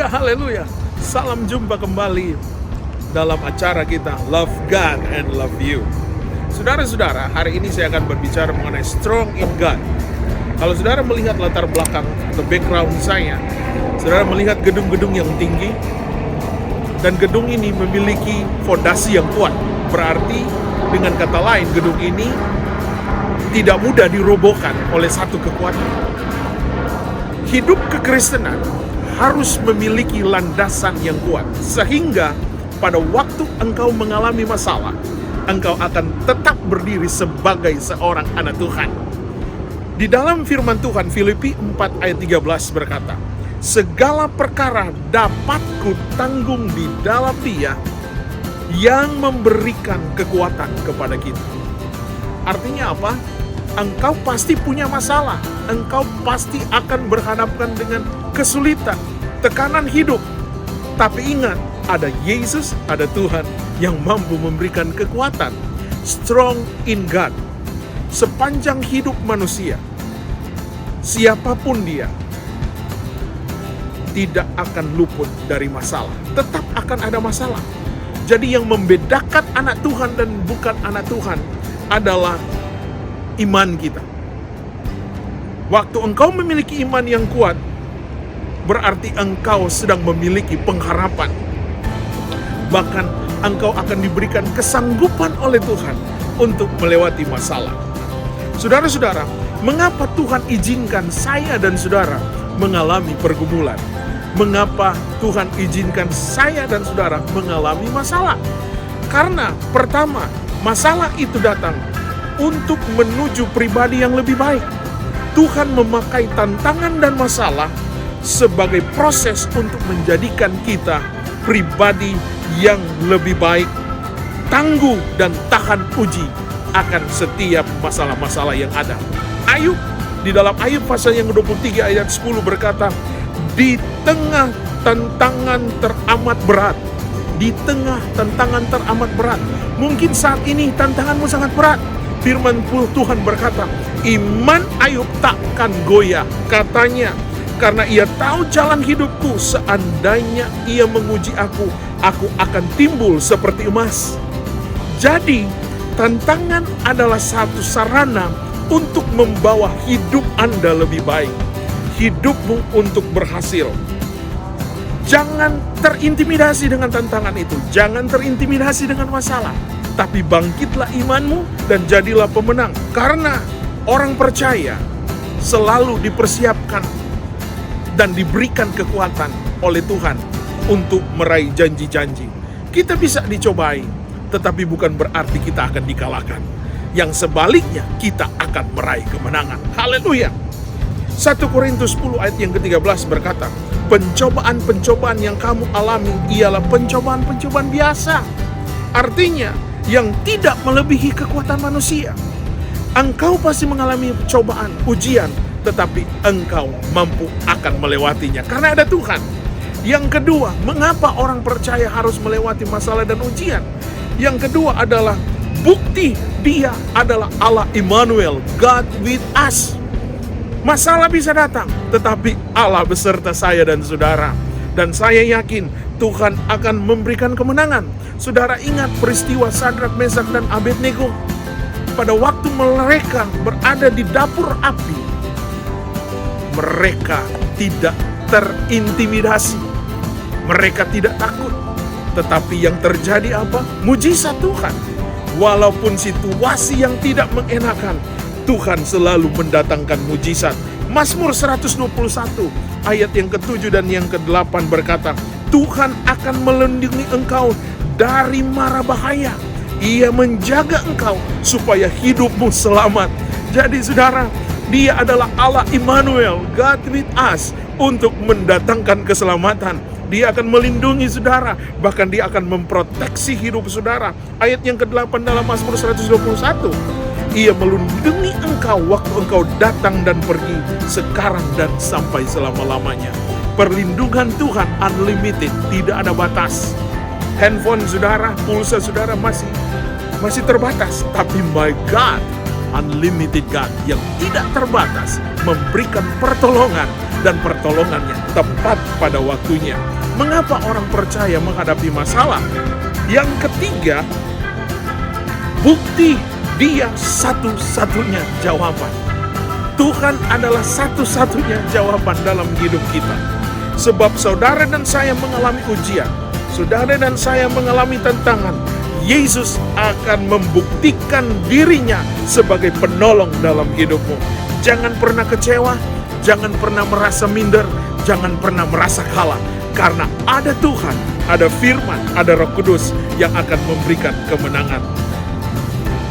haleluya. Salam jumpa kembali dalam acara kita Love God and Love You. Saudara-saudara, hari ini saya akan berbicara mengenai Strong in God. Kalau saudara melihat latar belakang atau background saya, saudara melihat gedung-gedung yang tinggi, dan gedung ini memiliki fondasi yang kuat. Berarti dengan kata lain, gedung ini tidak mudah dirobohkan oleh satu kekuatan. Hidup kekristenan harus memiliki landasan yang kuat, sehingga pada waktu engkau mengalami masalah, engkau akan tetap berdiri sebagai seorang anak Tuhan. Di dalam firman Tuhan, Filipi 4 ayat 13 berkata, segala perkara dapat kutanggung di dalam Dia yang memberikan kekuatan kepada kita. Artinya apa? Engkau pasti punya masalah. Engkau pasti akan berhadapan dengan kesulitan, tekanan hidup. Tapi ingat, ada Yesus, ada Tuhan yang mampu memberikan kekuatan. Strong in God. Sepanjang hidup manusia, siapapun dia, tidak akan luput dari masalah. Tetap akan ada masalah. Jadi yang membedakan anak Tuhan dan bukan anak Tuhan adalah iman kita. Waktu engkau memiliki iman yang kuat, berarti engkau sedang memiliki pengharapan. Bahkan engkau akan diberikan kesanggupan oleh Tuhan untuk melewati masalah. Saudara-saudara, mengapa Tuhan izinkan saya dan saudara mengalami pergumulan? Mengapa Tuhan izinkan saya dan saudara mengalami masalah? Karena pertama, masalah itu datang untuk menuju pribadi yang lebih baik. Tuhan memakai tantangan dan masalah sebagai proses untuk menjadikan kita pribadi yang lebih baik, tangguh dan tahan uji akan setiap masalah-masalah yang ada. Ayub, di dalam Ayub pasal yang ke-23 ayat 10 berkata, di tengah tantangan teramat berat, di tengah tantangan teramat berat. Mungkin saat ini tantanganmu sangat berat. Firman Tuhan berkata, iman Ayub takkan goyah. Katanya, karena ia tahu jalan hidupku, seandainya ia menguji aku akan timbul seperti emas. Jadi, tantangan adalah satu sarana untuk membawa hidup Anda lebih baik. Hidupmu untuk berhasil. Jangan terintimidasi dengan tantangan itu. Jangan terintimidasi dengan masalah. Tapi bangkitlah imanmu dan jadilah pemenang. Karena orang percaya selalu dipersiapkan dan diberikan kekuatan oleh Tuhan untuk meraih janji-janji. Kita bisa dicobai, tetapi bukan berarti kita akan dikalahkan. Yang sebaliknya, kita akan meraih kemenangan. Haleluya. 1 Korintus 10 ayat yang ke-13 berkata, pencobaan-pencobaan yang kamu alami ialah pencobaan-pencobaan biasa. Artinya, yang tidak melebihi kekuatan manusia. Engkau pasti mengalami cobaan, ujian, tetapi engkau mampu akan melewatinya karena ada Tuhan. Yang kedua, mengapa orang percaya harus melewati masalah dan ujian? Yang kedua adalah bukti Dia adalah Allah Immanuel, God with us. Masalah bisa datang, tetapi Allah beserta saya dan saudara. Dan saya yakin Tuhan akan memberikan kemenangan. Saudara ingat peristiwa Sadrak, Mesak, dan Abednego. Pada waktu mereka berada di dapur api, mereka tidak terintimidasi. Mereka tidak takut. Tetapi yang terjadi apa? Mujizat Tuhan. Walaupun situasi yang tidak mengenakan, Tuhan selalu mendatangkan mujizat. Mazmur 121 ayat yang ke-7 dan yang ke-8 berkata, Tuhan akan melindungi engkau dari mara bahaya. Ia menjaga engkau supaya hidupmu selamat. Jadi saudara, Dia adalah Allah Immanuel, God with us, untuk mendatangkan keselamatan. Dia akan melindungi saudara, bahkan Dia akan memproteksi hidup saudara. Ayat yang ke-8 dalam Mazmur 121. Ia melindungi engkau waktu engkau datang dan pergi, sekarang dan sampai selama-lamanya. Perlindungan Tuhan unlimited, tidak ada batas. Handphone saudara, pulsa saudara masih terbatas, tapi my God, unlimited God yang tidak terbatas, memberikan pertolongan dan pertolongannya tepat pada waktunya. Mengapa orang percaya menghadapi masalah? Yang ketiga, bukti Dia satu-satunya jawaban. Tuhan adalah satu-satunya jawaban dalam hidup kita. Sebab saudara dan saya mengalami ujian, saudara dan saya mengalami tantangan, Yesus akan membuktikan dirinya sebagai penolong dalam hidupmu. Jangan pernah kecewa, jangan pernah merasa minder, jangan pernah merasa kalah. Karena ada Tuhan, ada firman, ada Roh Kudus yang akan memberikan kemenangan.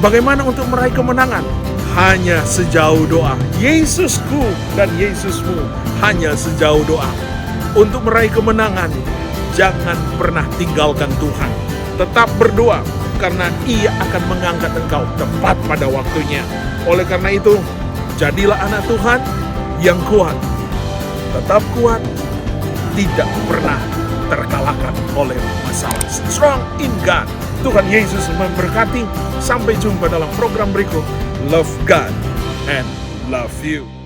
Bagaimana untuk meraih kemenangan? Hanya sejauh doa. Yesusku dan Yesusmu hanya sejauh doa. Untuk meraih kemenangan, jangan pernah tinggalkan Tuhan. Tetap berdoa, karena Ia akan mengangkat engkau tepat pada waktunya. Oleh karena itu, jadilah anak Tuhan yang kuat. Tetap kuat, tidak pernah terkalahkan oleh masalah. Strong in God. Tuhan Yesus memberkati. Sampai jumpa dalam program berikut. Love God and love you.